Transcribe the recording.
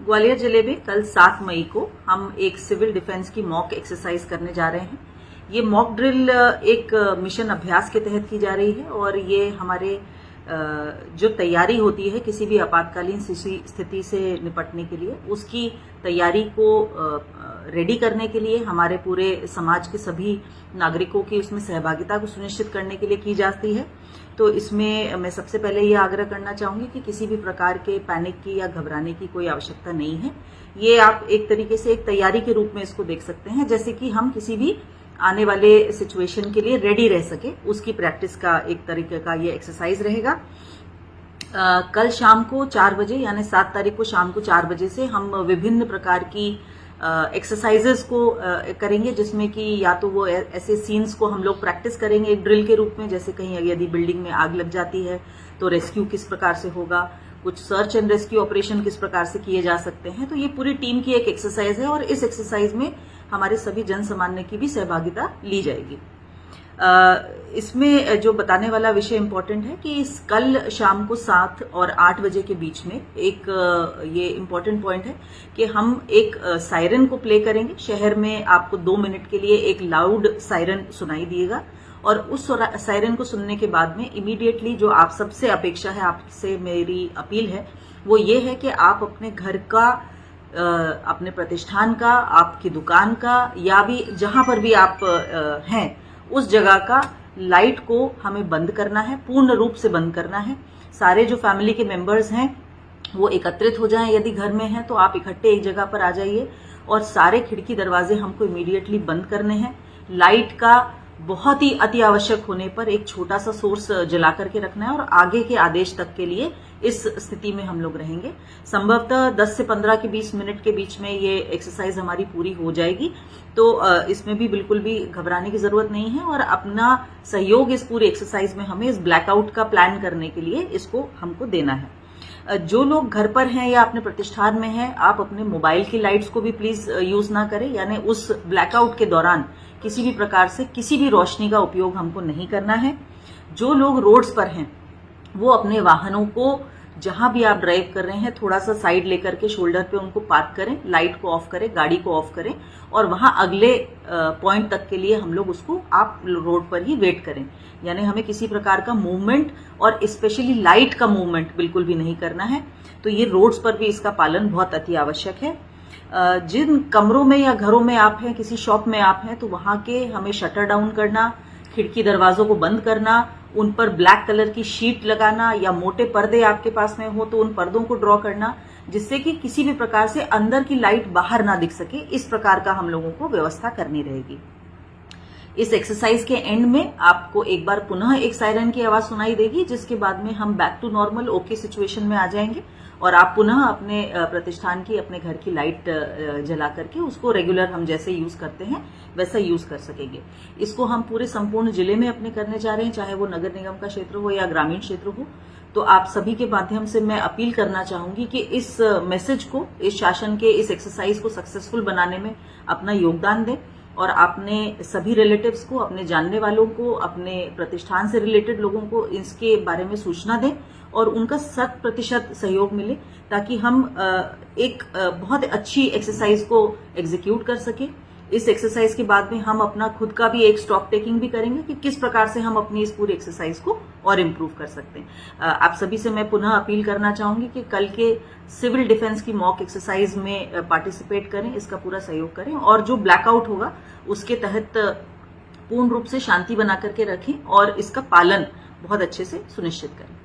ग्वालियर जिले में कल 7 मई को हम एक सिविल डिफेंस की मॉक एक्सरसाइज करने जा रहे हैं। ये मॉक ड्रिल एक मिशन अभ्यास के तहत की जा रही है और ये हमारे जो तैयारी होती है किसी भी आपातकालीन स्थिति से निपटने के लिए, उसकी तैयारी को रेडी करने के लिए हमारे पूरे समाज के सभी नागरिकों की उसमें सहभागिता को सुनिश्चित करने के लिए की जाती है। तो इसमें मैं सबसे पहले ये आग्रह करना चाहूंगी कि किसी भी प्रकार के पैनिक की या घबराने की कोई आवश्यकता नहीं है। ये आप एक तरीके से एक तैयारी के रूप में इसको देख सकते हैं, जैसे कि हम किसी भी आने वाले सिचुएशन के लिए रेडी रह सके, उसकी प्रैक्टिस का एक तरीके का ये एक्सरसाइज रहेगा। कल शाम को 4 बजे यानी 7 तारीख को शाम को 4 बजे से हम विभिन्न प्रकार की एक्सरसाइजेस को करेंगे, जिसमें कि या तो वो ऐसे सीन्स को हम लोग प्रैक्टिस करेंगे एक ड्रिल के रूप में, जैसे कहीं यदि बिल्डिंग में आग लग जाती है तो रेस्क्यू किस प्रकार से होगा, कुछ सर्च एंड रेस्क्यू ऑपरेशन किस प्रकार से किए जा सकते हैं। तो ये पूरी टीम की एक एक्सरसाइज है और इस एक्सरसाइज में हमारे सभी जन सामान्य की भी सहभागिता ली जाएगी। इसमें जो बताने वाला विषय इम्पोर्टेंट है कि कल शाम को 7 और 8 बजे के बीच में एक ये इम्पोर्टेंट पॉइंट है कि हम एक सायरन को प्ले करेंगे। शहर में आपको 2 मिनट के लिए एक लाउड सायरन सुनाई दिएगा और उस सायरन को सुनने के बाद में इमीडिएटली जो आप सबसे अपेक्षा है, आपसे मेरी अपील है, वो ये है कि आप अपने घर का, अपने प्रतिष्ठान का, आपकी दुकान का या भी जहां पर भी आप हैं उस जगह का लाइट को हमें बंद करना है, पूर्ण रूप से बंद करना है। सारे जो फैमिली के मेंबर्स हैं वो एकत्रित हो जाएं, यदि घर में हैं तो आप इकट्ठे एक जगह पर आ जाइए और सारे खिड़की दरवाजे हमको इमीडिएटली बंद करने हैं। लाइट का बहुत ही अति आवश्यक होने पर एक छोटा सा सोर्स जला करके रखना है और आगे के आदेश तक के लिए इस स्थिति में हम लोग रहेंगे। संभवतः 10 से 15 के 20 मिनट के बीच में ये एक्सरसाइज हमारी पूरी हो जाएगी। तो इसमें भी बिल्कुल भी घबराने की जरूरत नहीं है और अपना सहयोग इस पूरी एक्सरसाइज में हमें इस ब्लैकआउट का प्लान करने के लिए इसको हमको देना है। जो लोग घर पर हैं या अपने प्रतिष्ठान में हैं, आप अपने मोबाइल की लाइट्स को भी प्लीज यूज ना करें, यानी उस ब्लैकआउट के दौरान किसी भी प्रकार से किसी भी रोशनी का उपयोग हमको नहीं करना है। जो लोग रोड्स पर हैं वो अपने वाहनों को जहां भी आप ड्राइव कर रहे हैं थोड़ा सा साइड लेकर के शोल्डर पे उनको पार्क करें, लाइट को ऑफ करें, गाड़ी को ऑफ करें और वहां अगले पॉइंट तक के लिए हम लोग उसको आप रोड पर ही वेट करें। यानी हमें किसी प्रकार का मूवमेंट और स्पेशली लाइट का मूवमेंट बिल्कुल भी नहीं करना है। तो ये रोड्स पर भी इसका पालन बहुत अति आवश्यक है। जिन कमरों में या घरों में आप हैं, किसी शॉप में आप हैं, तो वहां के हमें शटर डाउन करना, खिड़की दरवाजों को बंद करना, उन पर ब्लैक कलर की शीट लगाना या मोटे पर्दे आपके पास में हो तो उन पर्दों को ड्रॉ करना, जिससे कि किसी भी प्रकार से अंदर की लाइट बाहर ना दिख सके। इस प्रकार का हम लोगों को व्यवस्था करनी रहेगी। इस एक्सरसाइज के एंड में आपको एक बार पुनः एक सायरन की आवाज सुनाई देगी, जिसके बाद में हम back to normal okay situation में आ जाएंगे और आप पुनः अपने प्रतिष्ठान की, अपने घर की लाइट जला करके उसको रेगुलर हम जैसे यूज करते हैं वैसा यूज कर सकेंगे। इसको हम पूरे संपूर्ण जिले में अपने करने जा रहे हैं, चाहे वो नगर निगम का क्षेत्र हो या ग्रामीण क्षेत्र हो। तो आप सभी के माध्यम से मैं अपील करना चाहूंगी कि इस मैसेज को, इस शासन के इस एक्सरसाइज को सक्सेसफुल बनाने में अपना योगदान दें और अपने सभी रिलेटिव्स को, अपने जानने वालों को, अपने प्रतिष्ठान से रिलेटेड लोगों को इसके बारे में सूचना दें और उनका 100% सहयोग मिले, ताकि हम एक बहुत अच्छी एक्सरसाइज को एग्जीक्यूट कर सके। इस एक्सरसाइज के बाद में हम अपना खुद का भी एक स्टॉक टेकिंग भी करेंगे कि किस प्रकार से हम अपनी इस पूरी एक्सरसाइज को और इम्प्रूव कर सकते हैं। आप सभी से मैं पुनः अपील करना चाहूंगी कि कल के सिविल डिफेंस की मॉक एक्सरसाइज में पार्टिसिपेट करें, इसका पूरा सहयोग करें और जो ब्लैकआउट होगा उसके तहत पूर्ण रूप से शांति बना करके रखें और इसका पालन बहुत अच्छे से सुनिश्चित करें।